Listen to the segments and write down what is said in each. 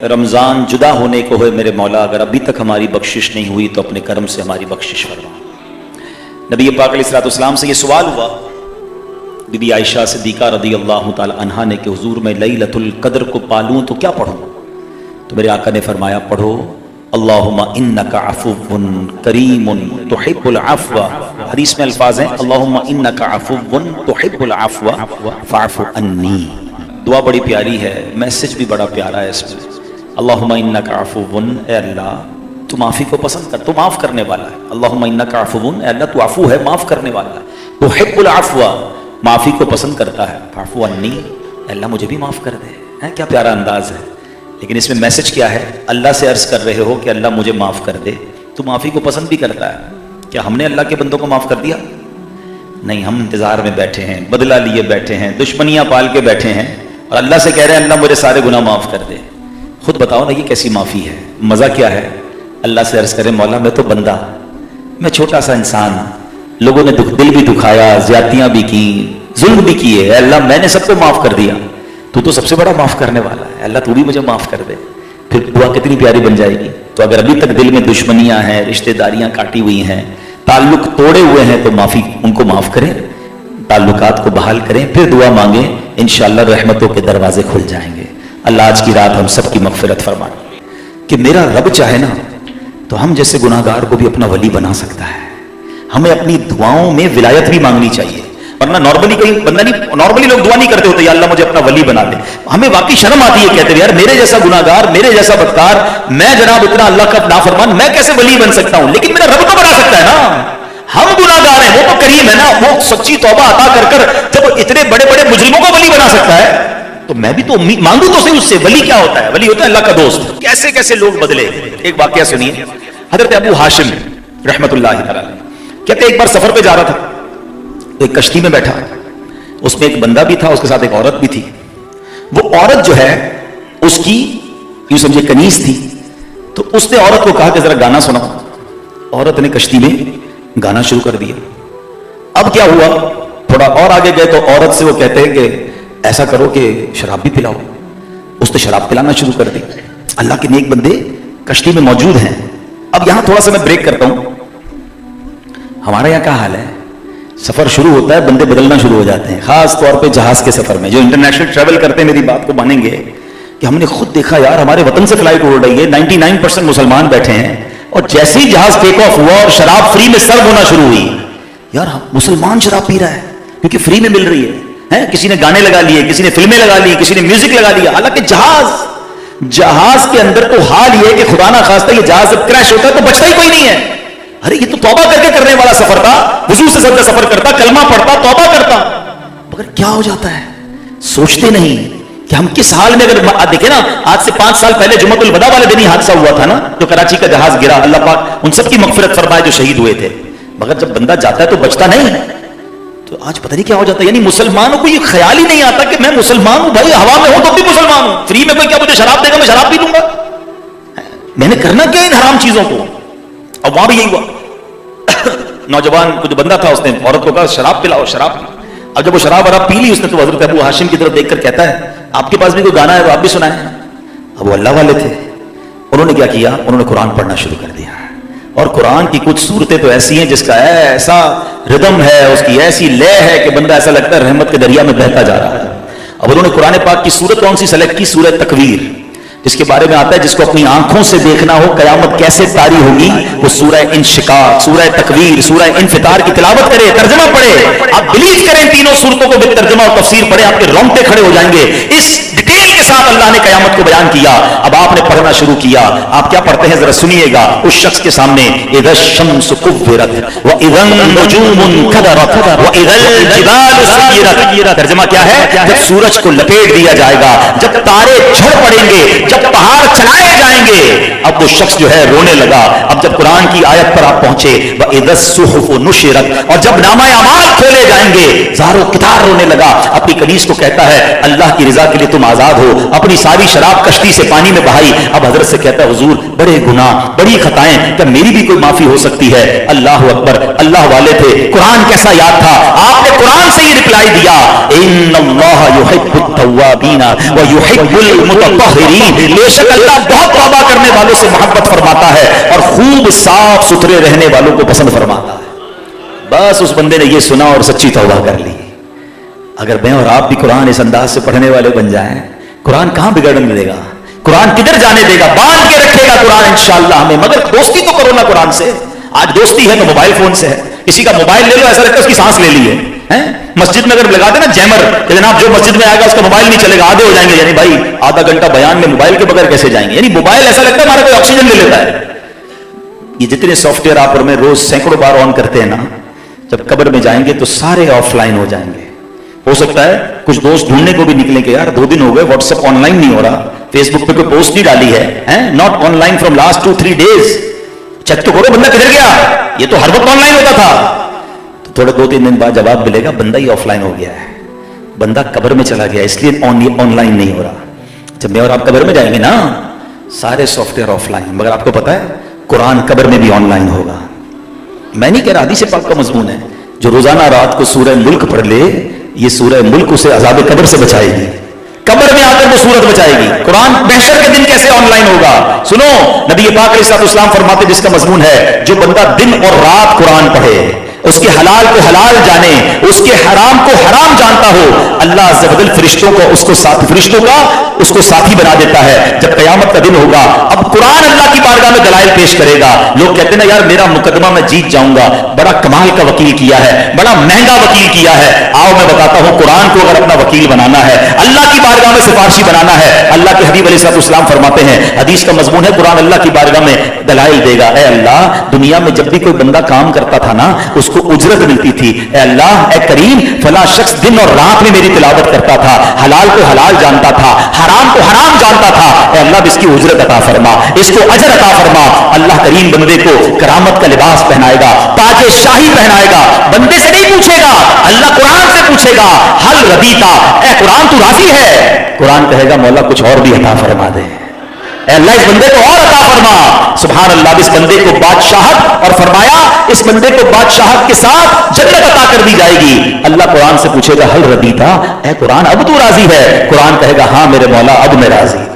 रमज़ान जुदा होने को है मेरे मौला, अगर अभी तक हमारी बख्शिश नहीं हुई तो अपने करम से हमारी बख्शिश फरमा। नबी पाक अलैहिस्सलाम से ये सवाल हुआ, बीबी आयशा सिद्दीक़ा रज़ी अल्लाह ताला अन्हा ने कि हुजूर मैं लैलतुल क़द्र को पालूं तो क्या पढ़ूं? तो मेरे आका ने फरमाया पढ़ो अल्लाहुम्मा इन्नका अफ़ुव्वुन करीमुन तुहिब्बुल अफ़्व। हदीस में अल्फाज हैं अल्लाहुम्मा इन्नका अफ़ुव्वुन तुहिब्बुल अफ़्व फ़अफ़ु अन्नी। दुआ बड़ी प्यारी है, मैसेज भी बड़ा प्यारा है इसमें। अल्लाहुम्मा इन्नका अफ़ुव्वुन, ए अल्लाह तू माफ़ी को पसंद कर, तू माफ़ करने वाला है। अल्लाहुम्मा इन्नका अफ़ुव्वुन, ए अल्लाह तू अफ़ू है, माफ़ करने वाला है। तुहिब्बुल अफ़्व, माफ़ी को पसंद करता है। फ़अफ़ु अन्नी, अल्लाह मुझे भी माफ़ कर दे। हैं क्या प्यारा अंदाज़ है। लेकिन इसमें मैसेज क्या है? अल्लाह से अर्ज़ कर रहे हो कि अल्लाह मुझे माफ़ कर दे, तू माफ़ी को पसंद भी करता है। क्या हमने अल्लाह के बंदों को माफ़ कर दिया? नहीं, हम इंतज़ार में बैठे हैं, बदला लिए बैठे हैं, दुश्मनियाँ पाल के बैठे हैं और अल्लाह से कह रहे हैं अल्लाह मुझे सारे गुनाह माफ़ कर दे। खुद बताओ ना ये कैसी माफ़ी है? मज़ा क्या है? अल्लाह से अर्ज़ करें मौला मैं तो बंदा, मैं छोटा सा इंसान, लोगों ने दिल भी दुखाया, ज़्यादतियाँ भी की, जुल्म भी किए, अल्लाह मैंने सबको माफ़ कर दिया, तू तो सबसे बड़ा माफ़ करने वाला है, अल्लाह तू भी मुझे माफ़ कर दे। फिर दुआ कितनी प्यारी बन जाएगी। तो अगर अभी तक दिल में दुश्मनियाँ हैं, रिश्तेदारियाँ काटी हुई हैं, ताल्लुक तोड़े हुए हैं तो माफ़ी उनको माफ़ करें, ताल्लुकात को बहाल करें, फिर दुआ मांगें, इंशाअल्लाह रहमतों के दरवाजे खुल जाएंगे। अल्लाह आज की रात हम सब की मगफिरत फरमाए। कि मेरा रब चाहे ना तो हम जैसे गुनाहगार को भी अपना वली बना सकता है। हमें अपनी दुआओं में विलायत भी मांगनी चाहिए, वरना नॉर्मली कहीं बंदा नहीं, नॉर्मली लोग दुआ नहीं करते होते या अल्लाह मुझे अपना वली बना दे। हमें वाकई शर्म आती है, कहते हैं यार मेरे जैसा गुनाहगार, मेरे जैसा बदकार, मैं जनाब इतना अल्लाह का नाफरमान, मैं कैसे वली बन सकता हूं? लेकिन मेरा रब तो बना सकता है ना। हम गुनाहगार हैं, वो तो करीम है ना, वो सच्ची तौबा अता कर कर जब इतने बड़े बड़े मुजरिमों को वली बना सकता है तो मैं भी तो मांगू तो सही उससे। वली क्या होता है? वली होता है अल्लाह का दोस्त। कैसे कैसे लोग बदले। एक वाकया सुनिए, हजरत अबू हाशिम रहमतुल्लाहि तआला कहते एक बार सफर पे जा रहा था, तो एक कश्ती में बैठा, उसमें एक बंदा भी था, उसके साथ एक औरत भी थी। वो औरत जो है उसकी यूं समझे कनीज थी, तो उसने औरत को कहा कि जरा गाना सुनाओ। औरत ने कश्ती में गाना शुरू कर दिया। अब क्या हुआ, थोड़ा और आगे गए तो औरत से वो कहते हैं कि ऐसा करो कि शराब भी पिलाओ। उसने शराब पिलाना शुरू कर दी। अल्लाह के नेक बंदे कश्ती में मौजूद हैं। अब यहां थोड़ा सा मैं ब्रेक करता हूं। हमारे यहां क्या हाल है? सफर शुरू होता है, बंदे बदलना शुरू हो जाते हैं, खास तौर पे जहाज के सफर में। जो इंटरनेशनल ट्रेवल करते हैं मेरी बात को मानेंगे कि हमने खुद देखा यार, हमारे वतन से फ्लाइट उड़ रही है, 99% मुसलमान बैठे हैं, और जैसे ही जहाज टेक ऑफ हुआ और शराब फ्री में सर्व होना शुरू हुई, यार मुसलमान शराब पी रहा है क्योंकि फ्री में मिल रही है। किसी ने गाने लगा लिए, किसी ने फिल्में लगा ली, किसी ने म्यूजिक लगा लिया। हालांकि जहाज के अंदर तो हाल ये है कि खुदा ना खास्ता ये जहाज जब क्रैश होता है तो बचता ही कोई नहीं है। अरे ये तो तौबा करके करने वाला सफर था, वुजू से सबका सफर करता, कलमा पढ़ता, तौबा करता, मगर क्या हो जाता है? सोचते नहीं कि हम किस हाल में। अगर देखे ना, आज से 5 साल पहले जुम्मतुल वदा वाले दिन ही हादसा हुआ था ना, जो कराची का जहाज गिरा, अल्लाह पाक उन सबकी मगफिरत फरमाए जो शहीद हुए थे। मगर जब बंदा जाता है तो बचता नहीं। तो आज पता नहीं क्या हो जाता है। यानी मुसलमानों को ये ख्याल ही नहीं आता कि मैं मुसलमान हूं, भाई हवा में हूं तो भी मुसलमान हूं। फ्री में कोई क्या मुझे शराब देगा, मैं शराब पी लूंगा। मैंने करना क्या इन हराम चीजों को? अब वहां भी यही हुआ। नौजवान को जो बंदा था उसने औरत को कहा शराब पिलाओ, शराब पी। अब जब वो शराब वराब पी ली उसने, तो हजरत अबू हाशिम की तरफ देखकर कहता है आपके पास भी कोई गाना है तो आप भी सुनाएं। अब वो अल्लाह वाले थे, उन्होंने क्या किया, उन्होंने कुरान पढ़ना शुरू कर दिया। और कुरान की कुछ सूरतें तो ऐसी हैं जिसका ऐसा रिदम है, उसकी ऐसी लय है कि बंदा ऐसा लगता है रहमत के दरिया में बहता जा रहा है। अब उन्होंने कुरान पाक की सूरत कौन सी सेलेक्ट की? सूरत तकवीर, जिसके बारे में आता है जिसको अपनी आंखों से देखना हो कयामत कैसे तारी होगी, वो सूरह इंशिकाक, सूरह तकवीर, सूरह इन्फितार की तिलावत करे, तर्जुमा पढ़े। आप बिलीव करें तीनों सूरतों को भी तर्जुमा और तफसीर पढ़े, आपके रोंगटे खड़े हो जाएंगे। इस डिटेल के साथ अल्लाह ने कयामत को बयान किया। अब आपने पढ़ना शुरू किया। आप क्या पढ़ते हैं जरा सुनिएगा। उस शख्स के सामने इज़ा शम्सु कुव्विरत व इज़ा नुजूमुन कदरत व इज़ा जिबालु सुय्यरत। तर्जुमा क्या है? जब सूरज को लपेट दिया जाएगा, जब तारे झड़ पड़ेंगे, जब पहाड़ चलाए जाएंगे, जाएंगे। अब वो शख्स जो है रोने लगा। अब जब कुरान की आयत पर आप पहुंचे, वइज़स सुहुफ़ नुशिरत, और जब नामा अमाल खोले जाएंगे, ज़ारो कितार रोने लगा। अपनी कनीज को कहता है अल्लाह की रजा के लिए तुम आजाद हो। अपनी सारी शराब कश्ती से पानी में बहाई। अब हजरत से कहता है हुजूर बड़े गुनाह, बड़ी खताएं, क्या मेरी भी कोई माफी हो सकती है? अल्लाह अकबर, अल्लाह वाले थे, कुरान कैसा याद था, आपने कुरान से ही रिप्लाई दिया, इन्नल्लाह युहिब्बुत तव्वाबीना व युहिब्बुल मुतत्तहिरीन, बेशक अल्लाह बहुत तौबा करने वालों से मोहब्बत फरमाता है और खूब साफ सुथरे रहने वालों को पसंद फरमाता है। बस उस बंदे ने ये सुना और सच्ची तौबा कर ली। अगर मैं और आप भी कुरान इस अंदाज से पढ़ने वाले बन जाएं, कुरान कहां बिगड़ने देगा, कुरान किधर जाने देगा, बांध के रखेगा कुरान इंशाअल्लाह हमें। मगर दोस्ती तो करो ना कुरान से। आज दोस्ती है तो मोबाइल फोन से है। किसी का मोबाइल ले लो, ऐसा लगता है उसकी सांस ले ली है। मस्जिद में अगर लगा देना जैमर, जनाब जो मस्जिद में आएगा उसका मोबाइल नहीं चलेगा, आधे हो जाएंगे। यानी भाई आधा घंटा बयान में मोबाइल के बगैर कैसे जाएंगे? यानी मोबाइल ऐसा लगता है हमारा कोई ऑक्सीजन ले लेता है। ये जितने सॉफ्टवेयर आप और मैं रोज सैकड़ों बार ऑन करते हैं ना, जब कब्र में जाएंगे तो सारे ऑफलाइन हो जाएंगे। हो सकता है कुछ दोस्त ढूंढने को भी निकले कि यार 2 दिन हो गए व्हाट्सएप ऑनलाइन नहीं हो रहा, फेसबुक पे कोई पोस्ट नहीं डाली है, not online from last 2-3 days, check तो करो बंदा किधर गया, ये तो हर वक्त ऑनलाइन होता था। तो थोड़े 2-3 दिन बाद जवाब मिलेगा बंदा ही ऑफलाइन हो गया है, बंदा कब्र में चला गया इसलिए ऑनलाइन नहीं हो रहा। जब मैं और आप कब्र में जाएंगे ना, सारे सॉफ्टवेयर ऑफलाइन। मगर आपको पता है कुरान कब्र में भी ऑनलाइन होगा। मैं नहीं कह रहा, हदीस पाक का मजमून है, जो रोजाना रात को सूरह मुल्क पढ़ ले, ये सूरह मुल्क उसे अज़ाब कब्र से बचाएगी, कब्र में आकर वो सूरत बचाएगी। कुरान महशर के दिन कैसे ऑनलाइन होगा? सुनो, नबी पाक अलैहिस्सलाम फरमाते, जिसका मजमून है, जो बंदा दिन और रात कुरान पढ़े, उसके हलाल को हलाल जाने, उसके हराम को हराम जानता हो, अल्लाह अज़्ज़ व जल फरिश्तों का उसको साथी बना देता है। जब क़यामत का दिन होगा, अब कुरान अल्लाह की बारगाह में दलाइल पेश करेगा। लोग कहते हैं ना यार मेरा मुकदमा मैं जीत जाऊंगा, बड़ा कमाल का वकील किया है, बड़ा महंगा वकील किया है। आओ मैं बताता हूं, कुरान को अगर अपना वकील बनाना है, अल्लाह की बारगाह में सिफारिशी बनाना है, अल्लाह के हबीब अलैहिस्सलाम फरमाते हैं, हदीस का मजमून है, कुरान अल्लाह की बारगाह में दलाइल देगा। ऐ अल्लाह, दुनिया में जब भी कोई बंदा काम करता था ना, उसको उजरत मिलती थी। ऐ अल्लाह, ऐ करीम, फला शख्स दिन और रात में मेरी तिलावत करता था, हलाल को हलाल जानता था, हराम को हराम जानता था। ऐ अल्लाह, इसकी उजरत अता फरमा, इसको अजर अता फरमा। अल्लाह करीम बंदे को करामत का लिबास पहनाएगा, ताजे शाही पहनाएगा। बंदे से नहीं पूछेगा, अल्लाह कुरान से पूछेगा, हल रदीता, ऐ कुरान तू राजी है? कुरान कहेगा मौला कुछ और भी अता फरमा दे, अल्लाह इस बंदे को और अता फरमा। सुभान अल्लाह, इस बंदे को बादशाहत, और फरमाया इस बंदे को बादशाहत के साथ जन्नत अता कर दी जाएगी। अल्लाह कुरान से पूछेगा हल रदीता, ऐ कुरान अब तू राजी है? कुरान कहेगा हाँ मेरे मौला अब मैं राजी।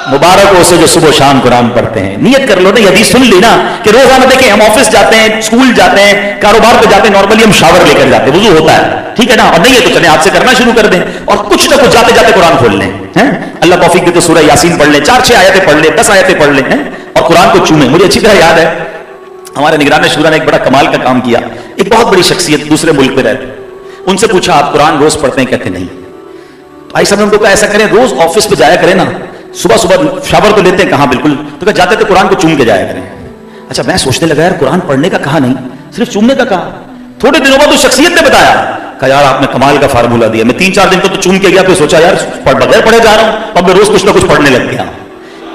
मुबारक हो से जो सुबह शाम कुरान पढ़ते हैं। नियत कर लो ना, यदि सुन ली ना कि रोजाना देखें हम ऑफिस जाते हैं, स्कूल जाते हैं, कारोबार पे जाते हैं, नॉर्मली हम शावर लेकर जाते हैं, वुजू होता है, ठीक है ना, और नहीं है तो चले आज से करना शुरू कर दें और कुछ ना कुछ जाते जाते कुरान खोल लें, हैं? अल्लाह तौफीक दे तो सूरह यासीन पढ़ लें, 4-6 आयतें पढ़ लें, 10 आयतें पढ़ लें, हैं? और कुरान को चूमें। मुझे अच्छी तरह याद है हमारे निगरान शूरा ने एक बड़ा कमाल का काम किया। एक बहुत बड़ी शख्सियत दूसरे मुल्क में रहते, उनसे पूछा आप कुरान रोज पढ़ते हैं? कहते नहीं। भाई साहब ने उनको कहा ऐसा करें, रोज ऑफिस पे जाया करें ना, सुबह सुबह शावर तो लेते हैं, कहां बिल्कुल, तो क्या जाते थे कुरान को चूम के जाया करें। अच्छा, मैं सोचने लगा यार कुरान पढ़ने का कहा नहीं, सिर्फ चूमने का कहा। थोड़े दिनों बाद उस शख्सियत ने बताया, कहा यार आपने कमाल का फार्मूला दिया। मैं 3-4 दिन तो चूम के गया, फिर सोचा यार बगैर पढ़े जा रहा हूं, अब मैं रोज कुछ ना कुछ पढ़ने लग गया।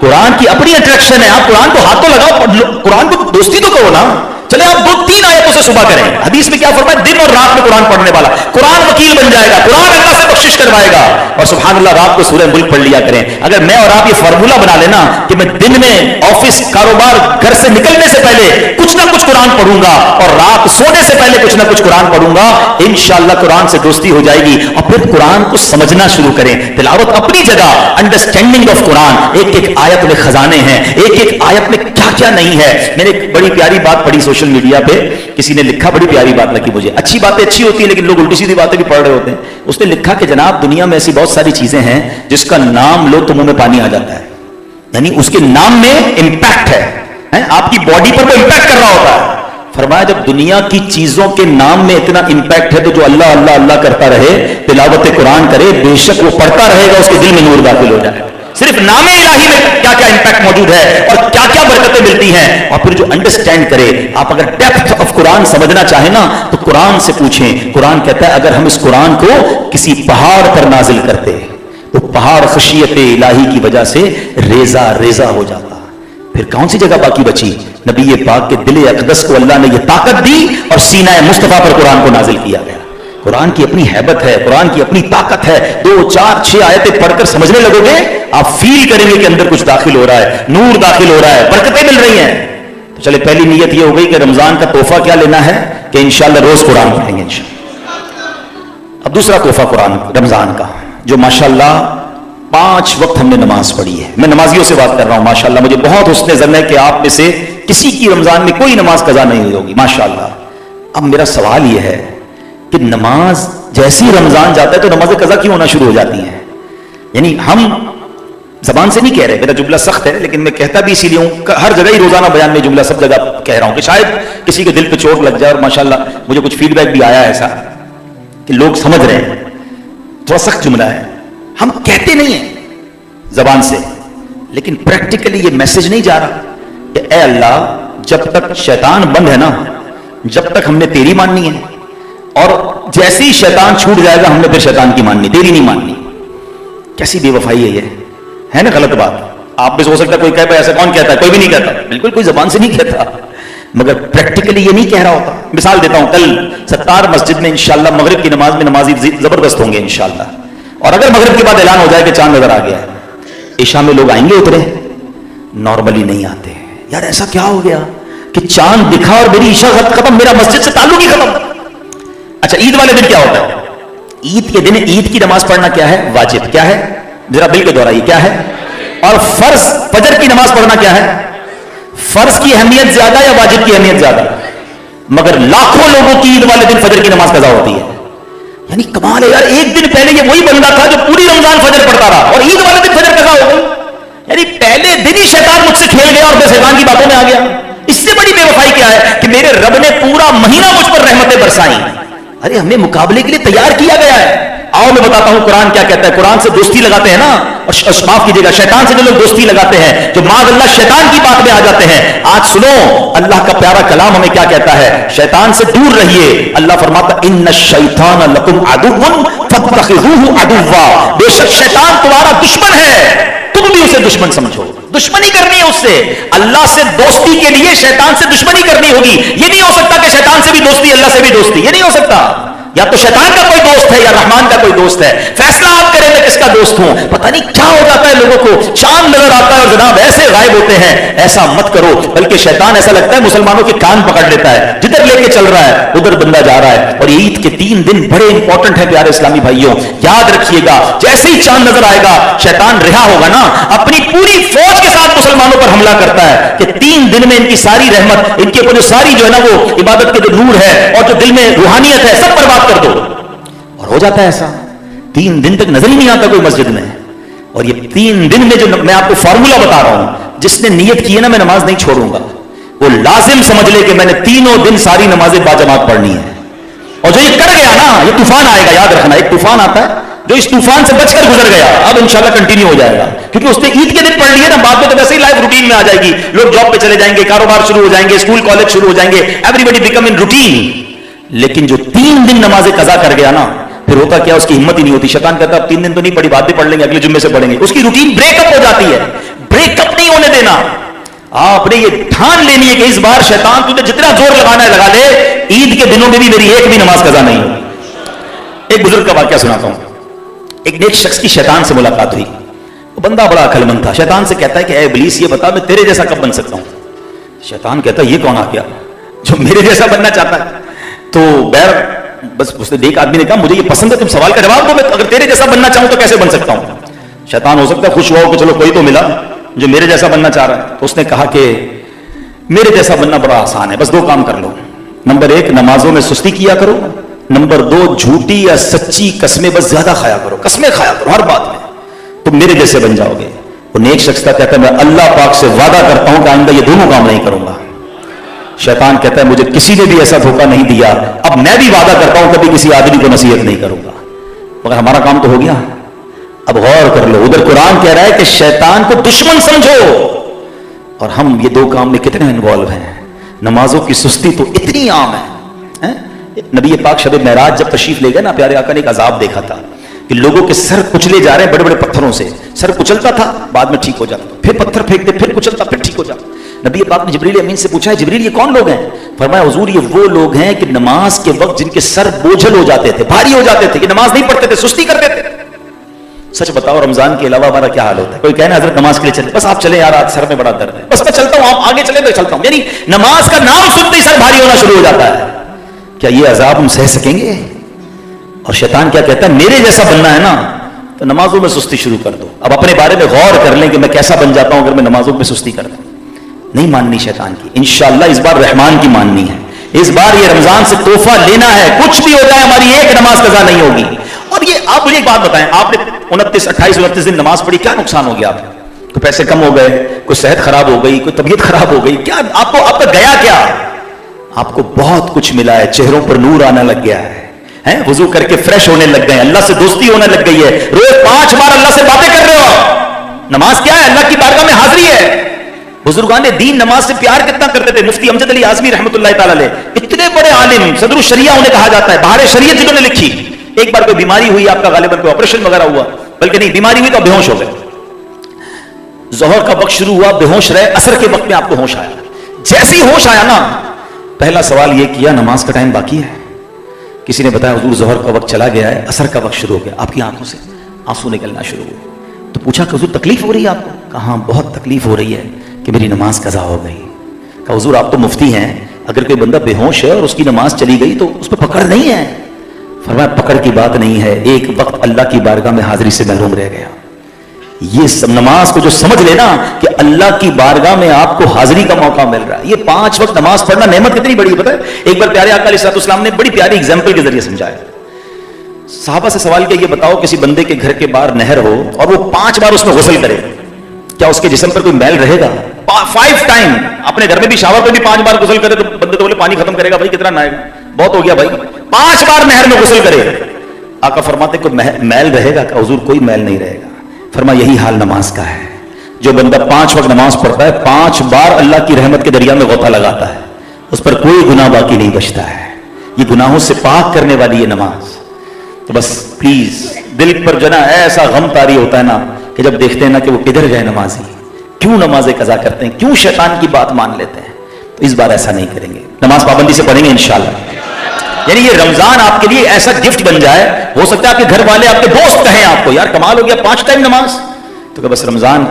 कुरान की अपनी अट्रैक्शन है, आप कुरान को हाथ तो लगाओ, कुरान को दोस्ती तो करो ना। चले आप 2-3 आयतों से सुबह करें। हदीस में क्या फरमाया, दिन और रात में कुरान पढ़ने वाला कुरान वकील बन जाएगा, कुरान अल्लाह से बख्शिश करवाएगा। और सुभान अल्लाह, रात को सूरह मुल्क पढ़ लिया करें। अगर मैं और आप ये फार्मूला बना लेना कि मैं दिन में ऑफिस, कारोबार, घर से निकलने से पहले कुछ ना कुछ कुरान पढ़ूंगा और रात सोने से पहले कुछ ना कुछ कुरान पढ़ूंगा, इंशाअल्लाह कुरान से दोस्ती हो जाएगी। और फिर कुरान को समझना शुरू करें। तिलावत अपनी जगह, अंडरस्टैंडिंग ऑफ कुरान, एक एक आयत में खजाने हैं, एक एक आयत में क्या क्या नहीं है। मैंने एक बड़ी प्यारी बात पढ़ी सोशल मीडिया पे, किसी ने लिखा, बड़ी प्यारी बात लगी मुझे। अच्छी बातें अच्छी होती है लेकिन लोग उल्टी सीधी बातें भी पढ़ रहे होते हैं। उसने लिखा कि जनाब दुनिया में ऐसी बहुत सारी चीजें हैं जिसका नाम लो तो मुंह में पानी आ जाता है, यानी उसके नाम में इंपैक्ट है, आपकी बॉडी पर वो इंपैक्ट कर रहा होता है। फरमाया जब दुनिया की चीजों के नाम में इतना इंपैक्ट है तो जो अल्लाह अल्लाह अल्लाह करता रहे, तिलावत कुरान करे, बेशक वो पढ़ता रहेगा, उसके दिल में नूर दाखिल हो जाए। सिर्फ नाम इलाही में क्या क्या इंपैक्ट मौजूद है और क्या क्या बरकतें मिलती हैं। और फिर जो अंडरस्टैंड करे, आप अगर डेप्थ ऑफ कुरान समझना चाहे ना तो कुरान से पूछें। कुरान कहता है अगर हम इस कुरान को किसी पहाड़ पर नाजिल करते तो पहाड़ खशियत इलाही की वजह से रेजा रेजा हो जाता। फिर कौन सी जगह बाकी बची? नबी पाक के दिल अक़दस को अल्लाह ने यह ताकत दी और सीना मुस्तफ़ा पर कुरान को नाजिल किया गया। कुरान की अपनी हैबत है, कुरान की अपनी ताकत है। 2, 4, 6 आयतें पढ़कर समझने लगोगे, आप फील करेंगे कि अंदर कुछ दाखिल हो रहा है, नूर दाखिल हो रहा है, बरकतें मिल रही हैं। तो चले, पहली नीयत ये हो गई कि रमजान का तोहफा क्या लेना है कि इंशाअल्लाह रोज कुरान पढ़ेंगे इंशाअल्लाह। अब दूसरा तोहफा कुरान रमजान का, जो माशाअल्लाह 5 वक्त हमने नमाज पढ़ी है। मैं नमाजियों से बात कर रहा हूं, माशाअल्लाह मुझे बहुत हुस्न ज़न है कि आप में से किसी की रमजान में कोई नमाज कज़ा नहीं हुई होगी, माशाअल्लाह। अब मेरा सवाल यह है कि नमाज जैसी रमजान जाता है तो नमाज़ें कज़ा क्यों होना शुरू हो जाती हैं? यानी हम जबान से नहीं कह रहे, मेरा जुमला सख्त है, लेकिन मैं कहता भी इसीलिए हूं, हर जगह ही रोजाना बयान में जुमला सब जगह कह रहा हूं कि शायद किसी के दिल पे चोट लग जाए। और माशाअल्लाह मुझे कुछ फीडबैक भी आया ऐसा कि लोग समझ रहे हैं, थोड़ा सख्त जुमला है। हम कहते नहीं है जबान से, लेकिन प्रैक्टिकली ये मैसेज नहीं जा रहा कि ए अल्लाह, जब तक शैतान बंद है ना, जब तक हमने तेरी माननी है, और जैसे ही शैतान छूट जाएगा हमने फिर शैतान की माननी, तेरी नहीं माननी। कैसी बेवफाई है ये, है ना? गलत बात। आप भी हो सकता है कोई कहे भाई ऐसा कौन कहता है, कोई भी नहीं कहता, बिल्कुल कोई जबान से नहीं कहता, मगर प्रैक्टिकली ये नहीं कह रहा होता। मिसाल देता हूं, कल सत्तार मस्जिद में इंशाअल्लाह मगरिब की नमाज में नमाजी जबरदस्त होंगे इंशाअल्लाह। और अगर मगरिब के बाद ऐलान हो जाए कि चांद नजर आ गया, ईशा में लोग आएंगे उतरे? नॉर्मली नहीं आते। यार ऐसा क्या हो गया कि चांद दिखा और मेरी ईशा खत्म, मेरा मस्जिद से ताल्लुक ही खत्म। अच्छा, ईद वाले दिन क्या होता है? ईद के दिन ईद की नमाज पढ़ना क्या है? वाजिब। क्या है? जरा बिल के दोहराइए, क्या है? और फर्ज फजर की नमाज पढ़ना क्या है? फर्ज की अहमियत ज्यादा या वाजिब की अहमियत ज्यादा? मगर लाखों लोगों की ईद वाले दिन फजर की नमाज कज़ा होती है। यानी कमाल है यार, एक दिन पहले ये वही बंदा था जो पूरी रमजान फजर पढ़ता रहा और ईद वाले दिन फजर कज़ा हो गई। यानी पहले दिन ही शैतान मुझसे खेल गया और मैं शैतान की बातों में आ गया। इससे बड़ी बेवफाई क्या है कि मेरे रब ने पूरा महीना मुझ पर रहमतें बरसाई। अरे हमें मुकाबले के लिए तैयार किया गया है। आओ मैं बताता हूं कुरान क्या कहता है। कुरान से दोस्ती लगाते हैं ना, और माफ कीजिएगा, शैतान से जो लोग दोस्ती लगाते हैं, जो माज़ अल्लाह शैतान की बात में आ जाते हैं। आज सुनो अल्लाह का प्यारा कलाम हमें क्या कहता है, शैतान से दूर रहिए। अल्लाह फरमाता इन्न शैतान लकुम अदुव्वुन फत्तखिज़ूहु अदुव्वा, बेशक शैतान तुम्हारा दुश्मन है, तुम भी उसे दुश्मन समझो। दुश्मनी करनी है उससे। अल्लाह से दोस्ती के लिए शैतान से दुश्मनी करनी होगी। ये नहीं हो सकता कि शैतान से भी दोस्ती अल्लाह से भी दोस्ती, ये नहीं हो सकता। या तो शैतान का कोई दोस्त है या रहमान का कोई दोस्त है। फैसला आप करें मैं किसका दोस्त हूं। पता नहीं क्या हो जाता है लोगों को, चांद नजर आता है और जनाब ऐसे गायब होते हैं। ऐसा मत करो, बल्कि शैतान ऐसा लगता है मुसलमानों के कान पकड़ लेता है, जिधर लेके चल रहा है उधर बंदा जा रहा है। और ईद के 3 दिन बड़े इंपॉर्टेंट है प्यारे इस्लामी भाइयों, याद रखिएगा। जैसे ही चांद नजर आएगा शैतान रिहा होगा ना, अपनी पूरी फौज के साथ मुसलमानों पर हमला करता है कि 3 दिन में इनकी सारी रहमत, इनके ऊपर जो सारी जो है ना वो इबादत के जो नूर है और जो दिल में रूहानियत है सब बर्बाद कर दो। और हो जाता है ऐसा, 3 दिन तक नजर ही नहीं आता कोई मस्जिद में। और ये 3 दिन में जो मैं आपको फॉर्मूला बता रहा हूं, जिसने नियत की है ना मैं नमाज नहीं छोड़ूंगा, वो लाजिम समझ ले कि मैंने तीनों दिन सारी नमाजें बाजमात पढ़नी है। और जो ये कर गया ना, ये तूफान आएगा, याद रखना। एक तूफान आता है, जो इस तूफान से बचकर गुजर गया अब इंशाल्लाह कंटिन्यू हो जाएगा, क्योंकि उसने ईद के दिन पढ़ लिया ना, बाद में तो वैसे ही लाइफ रूटीन में आ जाएगी। लोग जॉब पे चले जाएंगे, कारोबार शुरू हो जाएंगे, स्कूल कॉलेज शुरू हो जाएंगे, एवरीबॉडी बिकम इन रूटीन। लेकिन जो 3 दिन नमाजें कज़ा कर गया ना, फिर होता क्या, उसकी हिम्मत ही नहीं होती। शैतान कहता अब 3 दिन तो नहीं पढ़ी, बाद में पढ़ लेंगे, अगले जुम्मे से पढ़ेंगे। उसकी रूटीन ब्रेकअप हो जाती है। ब्रेकअप नहीं होने देना। आपने ये ठान लेनी है कि इस बार शैतान तुझे जितना जोर लगाना है लगा ले, ईद के दिनों में भी मेरी एक भी नमाज कज़ा नहीं होगी। एक बुजुर्ग का वाकया सुनाता हूं। एक नेक शख्स की शैतान से मुलाकात हुई। वो बंदा बड़ा अक्लमंद था। शैतान से कहता है कि ऐ इब्लीस ये बता मैं तेरे जैसा कब बन सकता हूं। शैतान कहता है ये कौन आ गया जो मेरे जैसा बनना चाहता है। तो बैर बस उसने एक आदमी ने कहा मुझे ये पसंद है, तुम सवाल का जवाब दो, मैं अगर तेरे जैसा बनना चाहूं तो कैसे बन सकता हूं। शैतान हो सकता है खुश हुआ हो कि चलो कोई तो मिला जो मेरे जैसा बनना चाह रहा है। तो उसने कहा कि मेरे जैसा बनना बड़ा आसान है, बस 2 काम कर लो। नंबर 1 नमाजों में सुस्ती किया करो, नंबर 2 झूठी या सच्ची कस्में बस ज्यादा खाया करो, कस्में खाया करो हर बात में, तुम मेरे जैसे बन जाओगे। वो नेक शख्स कहता है मैं अल्लाह पाक से वादा करता हूं कि आइंदा ये दोनों काम नहीं करूंगा। शैतान कहता है मुझे किसी ने भी ऐसा धोखा नहीं दिया, अब मैं भी वादा करता हूं कभी किसी आदमी को नसीहत नहीं करूंगा। मगर हमारा काम तो हो गया। अब गौर कर लो, उधर कुरान कह रहा है कि शैतान को दुश्मन समझो, और हम ये 2 काम में कितने इन्वॉल्व हैं। नमाजों की सुस्ती तो इतनी आम है। नबी पाक शब मेराज जब तशरीफ ले गए ना, प्यारे आका ने एक अजाब देखा था। کہ لوگوں کے سر کچلے جا رہے ہیں بڑے بڑے پتھروں سے. سر کچلتا تھا, بعد میں ٹھیک ہو جاتا, پھر پتھر پھینکتے, پھر کچلتا, پھر ٹھیک ہو جاتا. نبی پاک نے جبریل امین سے پوچھا ہے جبریل یہ کون لوگ ہیں؟ فرمایا حضور یہ وہ لوگ ہیں کہ نماز کے وقت جن کے سر بوجھل ہو جاتے تھے, بھاری ہو جاتے تھے, کہ نماز نہیں پڑھتے تھے, سستی کرتے تھے. سچ بتاؤ رمضان کے علاوہ ہمارا کیا حال ہوتا ہے؟ کوئی کہنا حضرت نماز کے لیے چلے, بس آپ چلیں یار آج سر میں بڑا درد ہے, بس میں چلتا ہوں, آپ آگے چلیں میں چلتا ہوں. یعنی نماز کا نام سنتے ہی سر بھاری ہونا شروع ہو جاتا ہے. کیا یہ عذاب ہم سہ سکیں گے؟ اور شیطان کیا کہتا ہے, میرے جیسا بننا ہے نا تو نمازوں میں سستی شروع کر دو. اب اپنے بارے میں غور کر لیں کہ میں کیسا بن جاتا ہوں اگر میں نمازوں میں سستی کرتا ہوں. نہیں ماننی شیطان کی, انشاءاللہ اس بار رحمان کی ماننی ہے. اس بار یہ رمضان سے تحفہ لینا ہے, کچھ بھی ہو جائے ہماری ایک نماز قضا نہیں ہوگی. اور یہ آپ مجھے ایک بات بتائیں, آپ نے 28 دن نماز پڑھی, کیا نقصان ہو گیا آپ کو؟ کوئی پیسے کم ہو گئے, کوئی صحت خراب ہو گئی, کوئی طبیعت خراب ہو گئی, کیا آپ کو آپ کا گیا کیا؟ آپ کو بہت کچھ ملا ہے, چہروں پر نور آنا لگ گیا ہے, وضو کر کے فریش ہونے لگ گئے ہیں, اللہ سے دوستی ہونے لگ گئی ہے, روز 5 بار اللہ سے باتیں کر رہے ہو. نماز کیا ہے؟ اللہ کی بارگاہ میں حاضری ہے. بزرگان دین نماز سے پیار کتنا کرتے تھے. مفتی امجد علی اعظمی رحمۃ اللہ تعالی علیہ, اتنے بڑے عالم, صدر الشریعہ انہیں کہا جاتا ہے, بہار شریعت جنہوں نے لکھی. ایک بار کوئی بیماری ہوئی آپ کا, غالباً کوئی آپریشن وغیرہ ہوا, بلکہ نہیں بیماری ہوئی تو بے ہوش ہو گئے. ظہر کا وقت شروع ہوا, بے ہوش رہے, عصر کے وقت میں آپ کو ہوش آیا. جیسی ہوش آیا نا, پہلا سوال یہ کیا نماز کا ٹائم باقی ہے؟ کسی نے بتایا حضور ظہر کا وقت چلا گیا ہے, عصر کا وقت شروع ہو گیا. آپ کی آنکھوں سے آنسو نکلنا شروع ہوئے. تو پوچھا کہ حضور تکلیف ہو رہی ہے آپ کو؟ کہاں بہت تکلیف ہو رہی ہے کہ میری نماز قضا ہو گئی. کہا حضور آپ تو مفتی ہیں, اگر کوئی بندہ بے ہوش ہے اور اس کی نماز چلی گئی تو اس پہ پکڑ نہیں ہے. فرمایا پکڑ کی بات نہیں ہے, ایک وقت اللہ کی بارگاہ میں حاضری سے محروم رہ گیا. یہ سب نماز کو جو سمجھ لینا کہ اللہ کی بارگاہ میں آپ کو حاضری کا موقع مل رہا ہے. یہ 5 وقت نماز پڑھنا نعمت کتنی بڑی ہے پتہ ہے. ایک بار پیارے آقا علیہ السلام نے بڑی پیاری اگزامپل کے ذریعے سمجھایا. صحابہ سے سوال کیا, یہ بتاؤ کسی بندے کے گھر کے باہر نہر ہو اور وہ 5 بار اس میں غسل کرے, کیا اس کے جسم پر کوئی میل رہے گا؟ 5 ٹائم. اپنے گھر میں بھی شاور پہ بھی 5 بار غسل کرے تو بندے تو بولے پانی ختم کرے گا, بھائی کتنا نہائے گا, بہت ہو گیا بھائی. 5 بار نہر میں غسل کرے, آقا فرماتے کوئی میل رہے گا؟ کہ حضور کوئی میل نہیں رہے گا. فرمایا یہی حال نماز کا ہے. جو بندہ 5 وقت نماز پڑھتا ہے, 5 بار اللہ کی رحمت کے دریا میں غوطہ لگاتا ہے, اس پر کوئی گناہ باقی نہیں بچتا ہے. یہ گناہوں سے پاک کرنے والی یہ نماز. تو بس پلیز دل پر جو نا ایسا غم طاری ہوتا ہے نا کہ جب دیکھتے ہیں نا کہ وہ کدھر گئے نمازی, کیوں نمازیں قضا کرتے ہیں, کیوں شیطان کی بات مان لیتے ہیں. تو اس بار ایسا نہیں کریں گے, نماز پابندی سے پڑھیں گے انشاءاللہ. یعنی یہ رمضان آپ کے لیے ایسا گفٹ بن جائے, ہو سکتا ہے آپ کے گھر والے آپ کے دوست کہیں آپ کو یار کمال ہو گیا 5 ٹائم نماز, تو کہ بس رمضان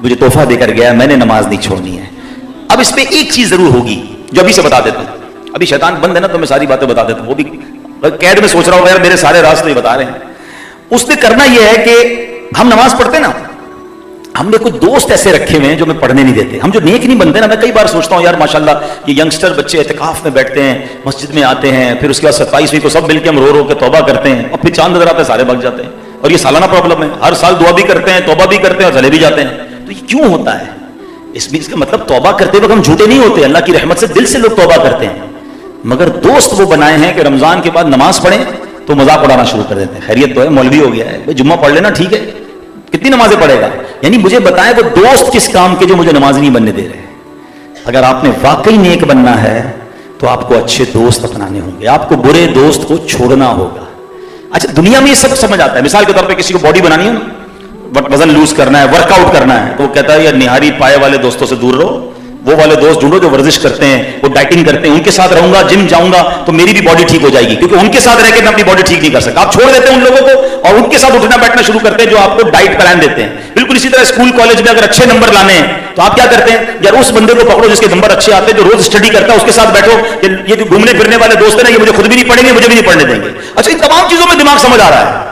مجھے تحفہ دے کر گیا, میں نے نماز نہیں چھوڑنی ہے. اب اس پہ ایک چیز ضرور ہوگی جو ابھی سے بتا دیتا ہوں. ابھی شیطان بند ہے نا تو میں ساری باتیں بتا دیتا ہوں, وہ بھی قید میں سوچ رہا ہوں یار میرے سارے راز تو یہ بتا رہے ہیں. اس نے کرنا یہ ہے کہ ہم نماز پڑھتے نا, ہم نے کچھ دوست ایسے رکھے ہوئے ہیں جو ہمیں پڑھنے نہیں دیتے. ہم جو نیک نہیں بنتے نا, میں کئی بار سوچتا ہوں یار ماشاءاللہ یہ ینگسٹر بچے اعتکاف میں بیٹھتے ہیں, مسجد میں آتے ہیں, پھر اس کے بعد 27ویں کو سب مل کے ہم رو رو کے توبہ کرتے ہیں, اور پھر چاند نظر آتے سارے بھگ جاتے ہیں. اور یہ سالانہ پرابلم ہے, ہر سال دعا بھی کرتے ہیں, توبہ بھی کرتے ہیں اور چلے بھی جاتے ہیں. تو یہ کیوں ہوتا ہے؟ اس کا مطلب توبہ کرتے وقت ہم جھوٹے نہیں ہوتے, اللہ کی رحمت سے دل سے لوگ توبہ کرتے ہیں, مگر دوست وہ بنائے ہیں کہ رمضان کے بعد نماز پڑھیں تو مذاق اڑانا شروع کر دیتے ہیں. خیریت تو ہے, مولوی ہو گیا ہے, بھائی جمعہ پڑھ لینا ٹھیک ہے, کتنی نمازیں پڑھے گا. یعنی مجھے بتائیں وہ دوست کس کام کے جو مجھے نماز نہیں بننے دے رہے. اگر آپ نے واقعی نیک بننا ہے تو آپ کو اچھے دوست اپنانے ہوں گے, آپ کو برے دوست کو چھوڑنا ہوگا. اچھا دنیا میں یہ سب سمجھ آتا ہے. مثال کے طور پہ کسی کو باڈی بنانی ہے نا, وزن لوز کرنا ہے, ورک آؤٹ کرنا ہے, تو وہ کہتا ہے یار نہاری پائے والے دوستوں سے دور رہو, وہ والے دوست ڈھونڈو جو ورزش کرتے ہیں, وہ ڈائٹنگ کرتے ہیں, ان کے ساتھ رہوں گا, جم جاؤں گا تو میری بھی باڈی ٹھیک ہو جائے گی, کیونکہ ان کے ساتھ رہ کے میں اپنی باڈی ٹھیک نہیں کر سکتا. آپ چھوڑ دیتے ہیں ان لوگوں کو اور ان کے ساتھ اٹھنا بیٹھنا شروع کرتے ہیں جو آپ کو ڈائٹ پلان دیتے ہیں. بالکل اسی طرح اسکول کالج میں اگر اچھے نمبر لانے ہیں تو آپ کیا کرتے ہیں, یار اس بندے کو پکڑو جس کے نمبر اچھے آتے ہیں, جو روز اسٹڈی کرتا ہے, اس کے ساتھ بیٹھو. یہ جو گھومنے پھرنے والے دوست ہیں نا, یہ مجھے خود بھی نہیں پڑھیں گے, مجھے بھی نہیں پڑھنے دیں گے. اچھا ان تمام چیزوں میں دماغ سمجھ آ رہا ہے.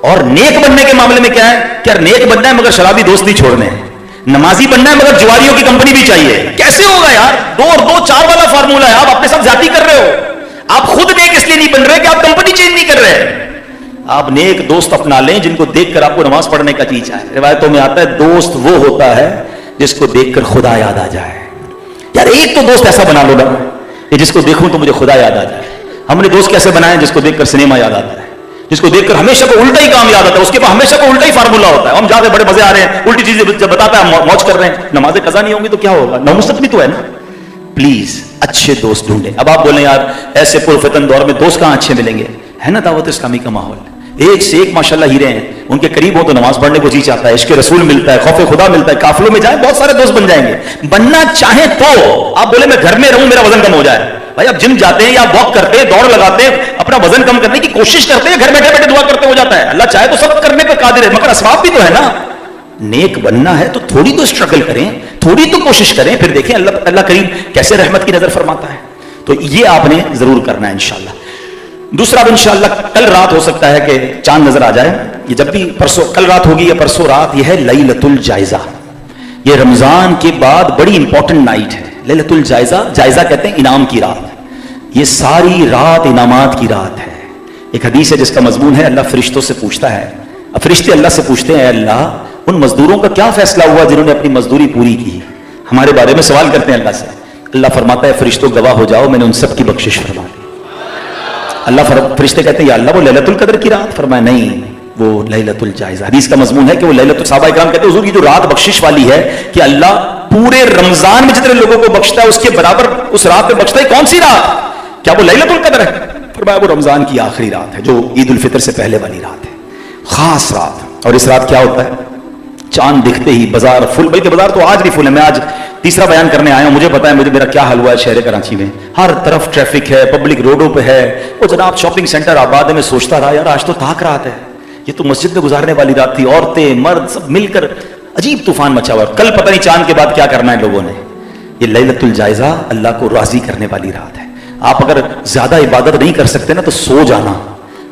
اور نیک بننے کے معاملے میں کیا ہے کہ یار نیک بننا ہے مگر شرابی دوست نہیں چھوڑنے ہیں, نمازی بننا ہے مگر جواریوں کی کمپنی بھی چاہیے. کیسے ہوگا یار؟ 2 اور 2 4 والا فارمولہ ہے. آپ اپنے ساتھ زیادتی کر رہے ہو. آپ خود نیک اس لیے نہیں بن رہے کہ آپ کمپنی چینج نہیں کر رہے. آپ نیک دوست اپنا لیں جن کو دیکھ کر آپ کو نماز پڑھنے کا جی چاہے. روایتوں میں آتا ہے دوست وہ ہوتا ہے جس کو دیکھ کر خدا یاد آ جائے. یار ایک تو دوست ایسا بنا لو نا کہ جس کو دیکھوں تو مجھے خدا یاد آ جائے. ہم نے دوست کیسے بنائے؟ جس کو دیکھ کر سنیما یاد آتا ہے, جس کو دیکھ کر ہمیشہ کو الٹا ہی کام یاد آتا ہے, اس کے پاس ہمیشہ کو الٹا ہی فارمولا ہوتا ہے. ہم جاتے بڑے مزے آ رہے ہیں, الٹی چیزیں جب بتاتا ہے موج کر رہے ہیں. نمازیں قضا نہیں ہوں گی تو کیا ہوگا؟ ناموست بھی تو ہے نا. پلیز اچھے دوست ڈھونڈیں. اب آپ بولیں یار ایسے پرفتن دور میں دوست کہاں اچھے ملیں گے؟ ہے نا دعوت اسلامی کا ماحول, ایک سے ایک ماشاءاللہ ہیرے ہیں. ان کے قریب ہو تو نماز پڑھنے کو جی چاہتا ہے, عشق رسول ملتا ہے, خوف خدا ملتا ہے, قافلوں میں جائیں بہت سارے دوست بن جائیں گے. بننا چاہیں تو آپ بولے میں گھر میں رہوں میرا وزن کم ہو جائے, بھائی آپ جم جاتے ہیں یا واک کرتے ہیں, دوڑ لگاتے ہیں, اپنا وزن کم کرنے کی کوشش کرتے ہیں, گھر بیٹھے بیٹھے دعا کرتے ہو جاتا ہے. اللہ چاہے تو سب کرنے پہ قادر ہے, مگر اسباب بھی تو ہے نا. نیک بننا ہے تو تھوڑی تو اسٹرگل کریں, تھوڑی تو کوشش کریں, پھر دیکھیں اللہ کریم کیسے رحمت کی نظر فرماتا ہے. تو یہ آپ نے ضرور کرنا ہے انشاءاللہ. دوسرا اب انشاءاللہ کل رات ہو سکتا ہے کہ چاند نظر آ جائے, یہ جب بھی پرسوں کل رات ہوگی یا پرسوں رات, یہ ہے لیلۃ الجائزہ. یہ رمضان کے بعد بڑی امپورٹنٹ نائٹ ہے لیلۃ الجائزہ. جائزہ کہتے ہیں انعام کی رات. یہ ساری رات انعامات کی رات ہے. ایک حدیث ہے جس کا مضمون ہے اللہ فرشتوں سے پوچھتا ہے, اب فرشتے اللہ سے پوچھتے ہیں, اے اللہ ان مزدوروں کا کیا فیصلہ ہوا جنہوں نے اپنی مزدوری پوری کی. ہمارے بارے میں سوال کرتے ہیں اللہ سے. اللہ فرماتا ہے فرشتوں گواہ ہو جاؤ میں نے ان سب کی بخشش فرما دی. اللہ فرشتے کہتے ہیں یا اللہ وہ لیلۃ القدر کی رات, فرمایا نہیں وہ لیلۃ الجائزہ. حدیث کا مضمون ہے کہ وہ لیلۃ, صحابہ کرام کہتے ہیں حضور یہ جو رات بخشش والی ہے کہ اللہ پورے رمضان میں جتنے لوگوں کو بخشتا ہے اس کے برابر اس رات میں بخشتا ہے. کون سی رات؟ کیا وہ لیلۃ القدر ہے؟ فرمایا وہ رمضان کی آخری رات ہے جو عید الفطر سے پہلے والی رات ہے, خاص رات. اور اس رات کیا ہوتا ہے, چاند دکھتے ہی بازار فل, بلکہ بازار تو آج بھی فل ہے. میں آج تیسرا بیان کرنے آیا ہوں, مجھے پتا ہے میرا کیا حال ہوا ہے شہر کراچی میں. ہر طرف ٹریفک ہے, پبلک روڈوں پہ ہے. وہ جناب شاپنگ سینٹر آباد ہے, میں سوچتا رہا یار آج تو تاک رات ہے, یہ تو مسجد میں گزارنے والی رات تھی. عورتیں مرد سب مل کر عجیب طوفان مچا ہوا. کل پتہ نہیں چاند کے بعد کیا کرنا ہے لوگوں نے. یہ لیلۃ الجائزہ اللہ کو راضی کرنے والی رات ہے. آپ اگر زیادہ عبادت نہیں کر سکتے نا تو سو جانا,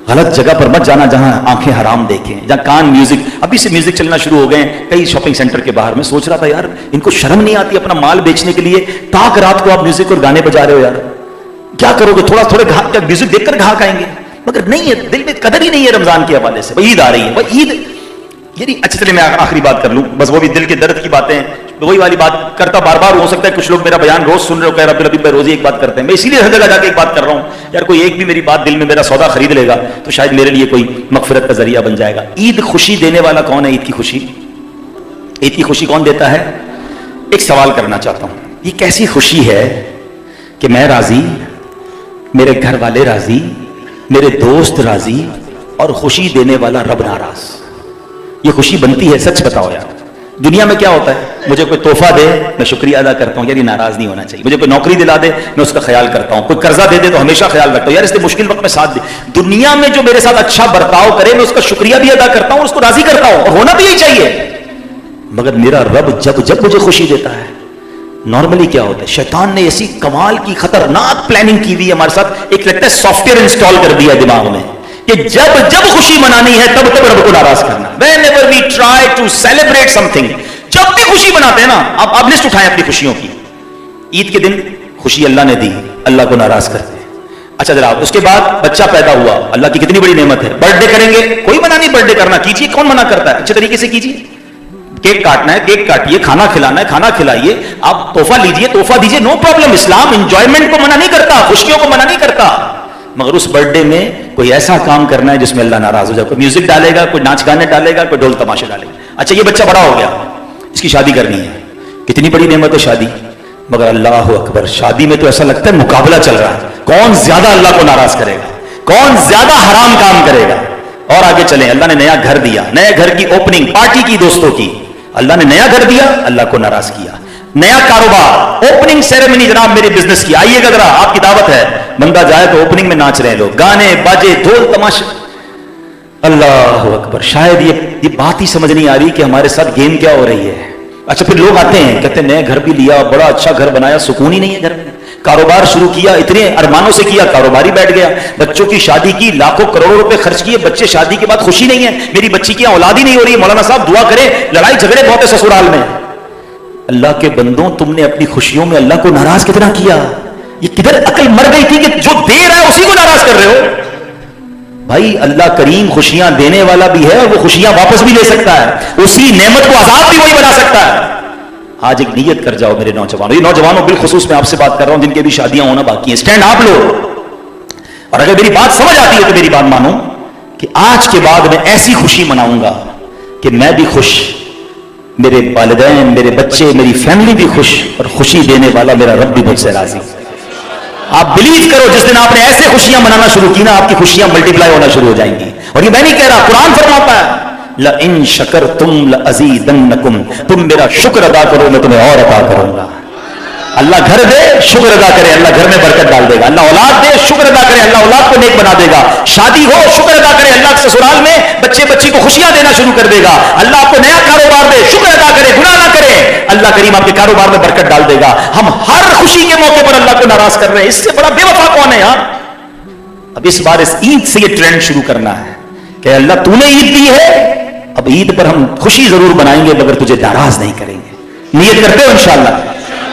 غلط جگہ پر مت جانا جہاں آنکھیں حرام دیکھیں, جہاں کان میوزک. ابھی سے میوزک چلنا شروع ہو گئے ہیں کئی شاپنگ سینٹر کے باہر. میں سوچ رہا تھا یار ان کو شرم نہیں آتی اپنا مال بیچنے کے لیے تاک رات کو آپ میوزک اور گانے بجا رہے ہو. یار کیا کرو گے, تھوڑے میوزک دیکھ کر گھاک آئیں گے, مگر نہیں ہے, دل میں قدر ہی نہیں ہے رمضان کے حوالے سے. عید آ رہی ہے, وہ عید یعنی اچھا چلے میں آخری بات کر لوں بس, وہ بھی دل کے درد کی باتیں, وہی والی بات کرتا بار بار ہو سکتا ہے کچھ لوگ میرا بیان روز سن رہے ہو کہ رب العالمین میں روز ایک بات کرتے ہیں. میں اسی لیے ہر جگہ جا کے ایک بات کر رہا ہوں یار, کوئی ایک بھی میری بات دل میں میرا سودا خرید لے گا تو شاید میرے لیے کوئی مغفرت کا ذریعہ بن جائے گا. عید خوشی دینے والا کون ہے؟ عید کی خوشی, عید کی خوشی کون دیتا ہے؟ ایک سوال کرنا چاہتا ہوں, یہ کیسی خوشی ہے کہ میں راضی, میرے گھر والے راضی, میرے دوست راضی, اور خوشی دینے والا رب ناراض. یہ خوشی بنتی ہے؟ سچ بتاؤ یار. دنیا میں کیا ہوتا ہے, مجھے کوئی تحفہ دے میں شکریہ ادا کرتا ہوں, یار یہ ناراض نہیں ہونا چاہیے. مجھے کوئی نوکری دلا دے میں اس کا خیال کرتا ہوں, کوئی قرضہ دے دے تو ہمیشہ خیال رکھتا ہوں یار اس نے مشکل وقت میں ساتھ دے. دنیا میں جو میرے ساتھ اچھا برتاؤ کرے میں اس کا شکریہ بھی ادا کرتا ہوں, اس کو راضی کرتا ہوں, اور ہونا بھی یہی چاہیے. مگر میرا رب جب مجھے خوشی دیتا ہے, نارملی کیا ہوتا ہے, شیطان نے ایسی کمال کی خطرناک پلاننگ کی ہوئی ہے ہمارے ساتھ, ایک لگتا ہے سافٹ ویئر انسٹال کر دیا دماغ میں کہ جب خوشی منانی ہے تب رب کو ناراض کرنا. whenever we try to celebrate something, جب بھی خوشی مناتے ہیں نا, آپ لسٹ اٹھائیں اپنی خوشیوں کی. عید کے دن خوشی اللہ نے دی, اللہ کو ناراض کرتے ہیں. اچھا جناب اس کے بعد بچہ پیدا ہوا, اللہ کی کتنی بڑی نعمت ہے. برتھ ڈے کریں گے, کوئی منع نہیں برتھ ڈے کرنا, کیجیے, کون منع کرتا ہے, اچھے طریقے سے کیجیے. کیک کاٹنا ہے کیک کاٹیے, کھانا کھلانا ہے کھانا کھلائیے, آپ تحفہ لیجیے تحفہ دیجیے, نو پرابلم. اسلام انجوائمنٹ کو منع نہیں کرتا, خوشیوں کو منع نہیں کرتا. مگر اس برتھ ڈے میں کوئی ایسا کام کرنا ہے جس میں اللہ ناراض ہو جائے. کوئی میوزک ڈالے گا, کوئی ناچ گانے ڈالے گا, کوئی ڈھول تماشے ڈالے گا. اچھا یہ بچہ بڑا ہو گیا, اس کی شادی کرنی ہے, کتنی بڑی نعمت ہے شادی, مگر اللہ اکبر شادی میں تو ایسا لگتا ہے مقابلہ چل رہا ہے, کون زیادہ اللہ کو ناراض کرے گا, کون زیادہ حرام کام کرے گا. اور آگے چلیں, اللہ نے نیا گھر دیا, نئے گھر کی اوپننگ پارٹی کی دوستوں کی, اللہ نے نیا گھر دیا, اللہ کو ناراض کیا. نیا کاروبار, اوپننگ سیریمنی جناب میرے بزنس کی, آئیے گا ذرا آپ کی دعوت ہے. بندہ جائے تو اوپننگ میں ناچ رہے ہیں لوگ, گانے باجے ڈھول تماشے, اللہ اکبر. شاید یہ بات ہی سمجھ نہیں آ رہی کہ ہمارے ساتھ گیم کیا ہو رہی ہے. اچھا پھر لوگ آتے ہیں کہتے ہیں نئے گھر بھی لیا, بڑا اچھا گھر بنایا, سکون ہی نہیں ہے گھر میں. کاروبار شروع کیا, اتنے ارمانوں سے کیا, کاروباری بیٹھ گیا. بچوں کی شادی کی, لاکھوں کروڑوں روپے خرچ کیے, بچے شادی کے بعد خوشی نہیں ہے, میری بچی کی اولاد ہی نہیں ہو رہی. مولانا صاحب دعا کریں, لڑائی جھگڑے بہت ہے سسرال میں. اللہ کے بندوں تم نے اپنی خوشیوں میں اللہ کو ناراض کتنا کیا. یہ کدھر عقل مر گئی تھی کہ جو دے رہا ہے اسی کو ناراض کر رہے ہو. بھائی اللہ کریم خوشیاں دینے والا بھی ہے, وہ خوشیاں واپس بھی لے سکتا ہے, اسی نعمت کو عذاب بھی وہی بنا سکتا ہے. آج ایک نیت کر جاؤ میرے نوجوانوں, یہ نوجوانوں بالخصوص میں آپ سے بات کر رہا ہوں جن کے بھی شادیاں ہونا باقی ہیں, اسٹینڈ آپ لو. اور اگر میری بات سمجھ آتی ہے تو میری بات مانو کہ آج کے بعد میں ایسی خوشی مناؤں گا کہ میں بھی خوش, میرے والدین, میرے بچے, میری فیملی بھی خوش, اور خوشی دینے والا میرا رب بھی مجھ سے راضی. आप बिलीव करो, जिस दिन आपने ऐसे खुशियां मनाना शुरू की ना, आपकी खुशियां मल्टीप्लाई होना शुरू हो जाएंगी। और ये मैं नहीं कह रहा, कुरान फरमाता है ल इन शकरतुम ल अज़ीदन्नकुम, तुम मेरा शुक्र अदा करो मैं तुम्हें और अता करूंगा। अल्लाह घर दे, शुक्र अदा करे, अल्लाह घर में बरकत डाल देगा। अल्लाह औलाद दे, शुक्र अदा करे, अल्लाह औलाद को नेक बना देगा। शादी हो, शुक्र अदा करे, अल्लाह ससुराल में बच्चे बच्ची को खुशियां देना शुरू कर देगा। अल्लाह आपको नया कारोबार दे, शुक्र अदा करे, गुनाह ना करे, अल्लाह करीम आपके कारोबार में बरकत डाल देगा। हम हर खुशी के मौके पर अल्लाह को नाराज कर रहे हैं, इससे बड़ा बेवफा कौन है यार। अब इस बार इस ईद से ये ट्रेंड शुरू करना है कि अल्लाह तूने ईद दी है, अब ईद पर हम खुशी जरूर बनाएंगे मगर तुझे नाराज नहीं करेंगे। नियत करते हो इंशाअल्लाह।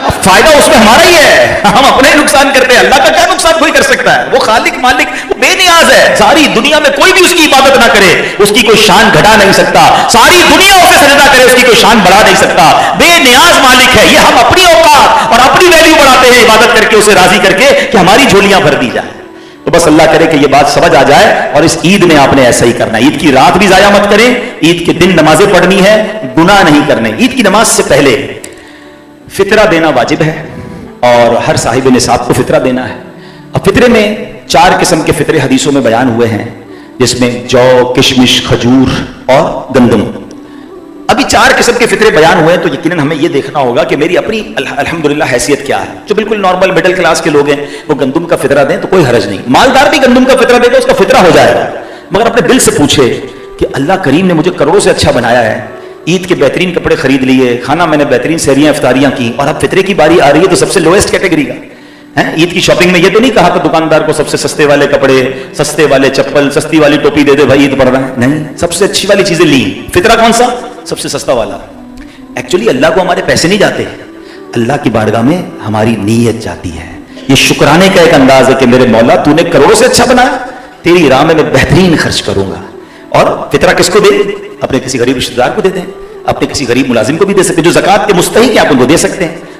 अब फायदा उसमें हमारा ही है, हम अपने नुकसान करते हैं, अल्लाह का क्या नुकसान कोई कर सकता है। वो खालिक मालिक वो बेनियाज है, सारी दुनिया में कोई भी उसकी इबादत ना करे उसकी कोई शान घटा नहीं सकता, सारी दुनिया उसे सजदा करे उसकी कोई शान बढ़ा नहीं सकता। बेनियाज मालिक है। ये हम अपनी औकात और अपनी वैल्यू बढ़ाते हैं इबादत करके, उसे राजी करके कि हमारी झोलियां भर दी जाए। तो बस अल्लाह करे कि ये बात समझ आ जाए और इस ईद में आपने ऐसा ही करना है। ईद की रात भी जाया मत करें, ईद के दिन नमाजें पढ़नी है, गुनाह नहीं करने। ईद की नमाज से पहले फितरा देना वाजिब है और हर साहिब निसाब को फितरा देना है। अब फितरे में 4 किस्म के फितरे हदीसों में बयान हुए हैं, जिसमें जौ, किशमिश, खजूर और गंदम। अभी 4 किस्म के फितरे बयान हुए हैं, तो यकीनन हमें यह देखना होगा कि मेरी अपनी अल्हम्दुलिल्लाह हैसियत क्या है। जो बिल्कुल नॉर्मल मिडिल क्लास के लोग हैं वो गंदम का फितरा दें तो कोई हरज नहीं, मालदार भी गंदम का फितरा देगा उसका फितरा हो जाएगा। मगर अपने दिल से पूछे कि अल्लाह करीम ने मुझे करोड़ों से अच्छा बनाया है, ईद के बेहतरीन कपड़े खरीद लिए, खाना मैंने बेहतरीन सहरियां इफ्तारियां की, और अब फितरे की बारी आ रही है तो सबसे लोएस्ट कैटेगरी का है। ईद की शॉपिंग में ये तो नहीं कहा कि दुकानदार को सबसे सस्ते वाले कपड़े, सस्ते वाले चप्पल, सस्ती वाली टोपी दे दे भाई ईद पड़ रहा है, नहीं, सबसे अच्छी वाली चीजें ली। फितरा कौन सा? सबसे सस्ता वाला। एक्चुअली अल्लाह को हमारे पैसे नहीं जाते, अल्लाह की बारगाह में हमारी नीयत जाती है। ये शुक्राने का एक अंदाज है कि मेरे मौला तूने करोड़ों से अच्छा बनाया, तेरी राह में मैं बेहतरीन खर्च करूंगा। और फितरा किसको दे? अपने किसी गरीब रिश्तेदार को दे दें, अपने किसी गरीब मुलाजिम को भी दे सकते हैं, जो ज़कात के मुस्तहिक है आप उनको दे सकते हैं।